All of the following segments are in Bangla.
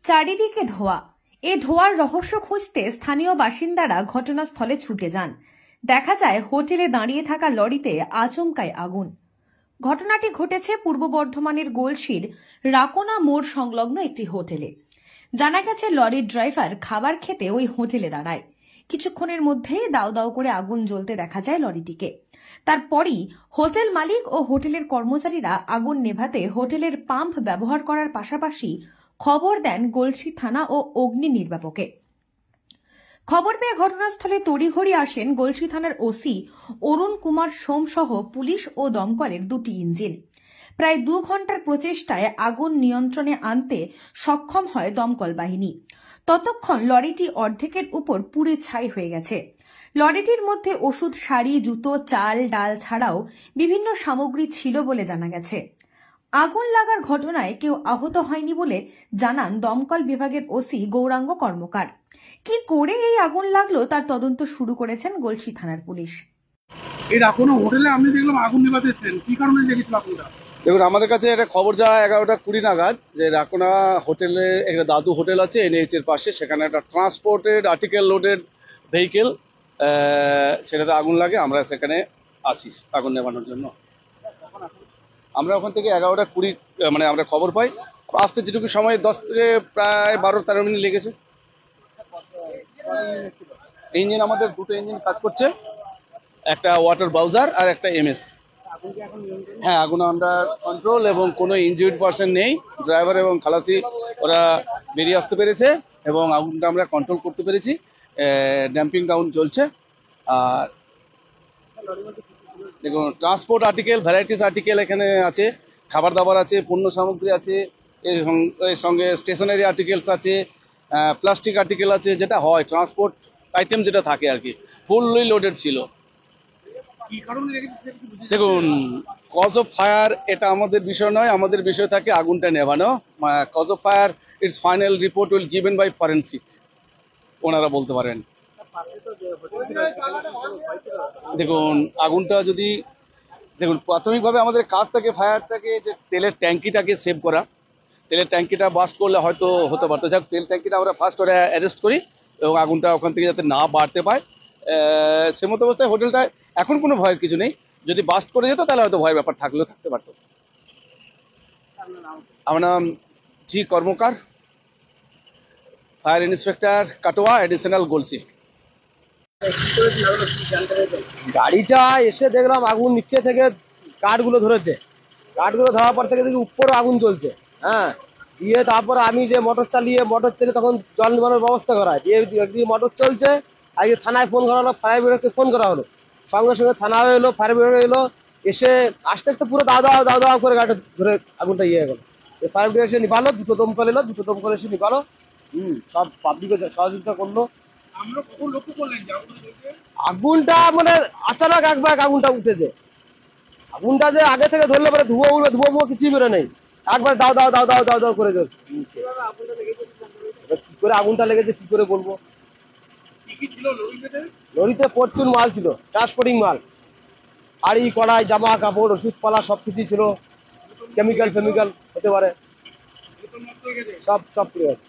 চারিদিকে ধোঁয়া। এ ধোঁয়ার রহস্য খুঁজতে স্থানীয় বাসিন্দারা ঘটনাস্থলে ছুটে যান। দেখা যায় হোটেলে দাঁড়িয়ে থাকা লরিতে আচমকাই আগুন। ঘটনাটি ঘটেছে পূর্ব বর্ধমানের গলসির রাকোনা মোড় সংলগ্ন একটি হোটেলে। জানা গেছে লরির ড্রাইভার খাবার খেতে ওই হোটেলে দাঁড়ায়। কিছুক্ষণের মধ্যেই দাউ দাউ করে আগুন জ্বলতে দেখা যায় লরিটিকে। তারপরই হোটেল মালিক ও হোটেলের কর্মচারীরা আগুন নেভাতে হোটেলের পাম্প ব্যবহার করার পাশাপাশি খবর দেন গলসি থানা ও অগ্নি নির্বাপকে। খবর পেয়ে ঘটনাস্থলে তড়িঘড়ি আসেন গলসি থানার ওসি অরুণ কুমার সোম সহ পুলিশ ও দমকলের দুটি ইঞ্জিন। প্রায় 2 ঘন্টার প্রচেষ্টায় আগুন নিয়ন্ত্রণে আনতে সক্ষম হয় দমকল বাহিনী। ততক্ষণ লরিটি অর্ধেকের উপর পুড়ে ছাই হয়ে গেছে। লরিটির মধ্যে ওষুধ, শাড়ি, জুতো, চাল, ডাল ছাড়াও বিভিন্ন সামগ্রী ছিল বলে জানা গেছে। আগুন লাগার ঘটনায় কেউ আহত হয়নি বলে জানান দমকল বিভাগের ওসি গৌরাঙ্গ কর্মকার। কি করে এই আগুন লাগলো তার তদন্ত শুরু করেছেন গলসি থানার পুলিশ। এই রাকোনা হোটেলে আমি দেখলাম আগুন নেভাতেছেন, কি কারণে লেগেছিল আগুনটা? দেখুন, আমাদের কাছে একটা খবর যায় 11টা 20 নাগাদ যে রাকোনা হোটেলে একটা দাদু হোটেল আছে NH এর পাশে, সেখানে একটা ট্রান্সপোর্টেড আর্টিকেল লোডেড ভেহিকেল, সেটাতে আগুন লাগে। আমরা সেখানে আসি আগুন নেভানোর জন্য। আমরা ওখান থেকে 11টা 20 মানে আমরা খবর পাই। আসতে যেটুকু সময় 10 থেকে প্রায় 12-13 মিনিট লেগেছে। ইঞ্জিন আমাদের 2টো ইঞ্জিন কাজ করছে, একটা ওয়াটার বাউজার আর একটা MS। হ্যাঁ, আগুন আন্ডার কন্ট্রোল এবং কোনো ইনজিউর্ড পারসন নেই। ড্রাইভার এবং খালাসি ওরা বেরিয়ে আসতে পেরেছে এবং আগুনটা আমরা কন্ট্রোল করতে পেরেছি। ড্যাম্পিং ডাউন চলছে। আর দেখুন, ট্রান্সপোর্ট আর্টিকেল, ভ্যারাইটিস আর্টিকেল এখানে আছে, খাবার দাবার আছে, পণ্য সামগ্রী আছে, এর সঙ্গে স্টেশনারি আর্টিকেলস আছে, প্লাস্টিক আর্টিকেল আছে, যেটা হয় ট্রান্সপোর্ট আইটেম যেটা থাকে আর কি, ফুললি লোডেড ছিল। দেখুন, কজ অফ ফায়ার এটা আমাদের বিষয় নয়, আমাদের বিষয় থাকে আগুনটা নেভানো। Cause of fire its final report will given by forensic, ওনারা বলতে পারেন। দেখুন, আগুনটা যদি দেখুন প্রাথমিকভাবে আমাদের কাজ থাকে ফায়ারটাকে যে তেলের ট্যাঙ্কিটাকে সেভ করা। তেলের ট্যাঙ্কিটা বাস্ট করলে হয়তো হতে পারতো। যাক, তেল ট্যাঙ্কিটা আমরা ফার্স্ট করে অ্যারেস্ট করি এবং আগুনটা ওখান থেকে যাতে না বাড়তে পায়, সে মতো অবস্থায় হোটেলটায় এখন কোনো ভয়ের কিছু নেই। যদি বাস্ট করে যেত তাহলে হয়তো ভয়ের ব্যাপার থাকলেও থাকতে পারতো। আমার নাম G Karmakar, fire inspector Katwa, additional Galsi. গাড়িটা এসে দেখলাম আগুন নিচে থেকে কাঠগুলো ধরেছে। কাঠগুলো ধরার পর থেকে দেখি উপরে আগুন জ্বলছে। হ্যাঁ, দিয়ে তারপর আমি যে মোটর চালিয়ে তখন জল নিবানোর ব্যবস্থা করা হয়। দিয়ে একদিকে মোটর চলছে, আগে থানায় ফোন করা হলো, ফায়ার ব্রিগেডকে ফোন করা হলো। সঙ্গে সঙ্গে থানা এলো, ফায়ার ব্রিগেড এলো, এসে আস্তে আস্তে পুরো দাও দাও করে গাড়িটা ধরে আগুনটা ইয়ে গেল। ফায়ার ব্রিগেড এসে নিভালো, 2টো দমকল এলো, 2টো দমকল এসে নিভালো। সব পাবলিকে সহযোগিতা করলো। আগুনটা মানে আচানক একবার আগুনটা উঠেছে। আগুনটা যে আগে থেকে ধরলে পরে ধুয়ো উঠবে, ধুয়ো কিছুই বেরো নেই, একবার দাও দাও দাও দাও দাও দাও করে নিচ্ছে। কি করে আগুনটা লেগেছে কি করে বলবো। লরিতে প্রচুর মাল ছিল, ট্রান্সপোর্টিং মাল, হাড়ি কড়াই, জামা কাপড়, ওষুধ পালা সবকিছুই ছিল। কেমিক্যাল হতে পারে, সব পুড়ে গেছে।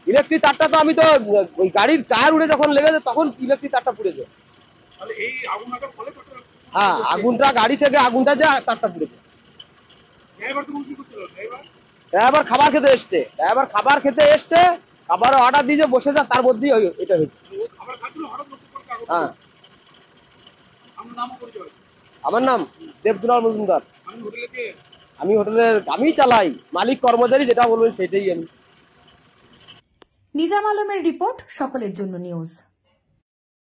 ইলেকট্রিক তারটা তো আমি তো ওই গাড়ির টায়ার উড়ে যখন লেগেছে তখন ইলেকট্রিক তারটা পুড়েছে। হ্যাঁ, আগুনটা গাড়ি থেকে আগুনটা যে তারটা পুড়েছে। ড্রাইভার খাবার খেতে এসছে, খাবার অর্ডার দিয়েছে, বসে যা, তার মধ্যেই এটা হয়েছে। হ্যাঁ, আমার নাম দেবদুলাল মজুমদার। আমি হোটেলের আমি চালাই, মালিক কর্মচারী যেটা বলবেন সেটাই আমি। নিজাম আলমের রিপোর্ট, সকলের জন্য নিউজ।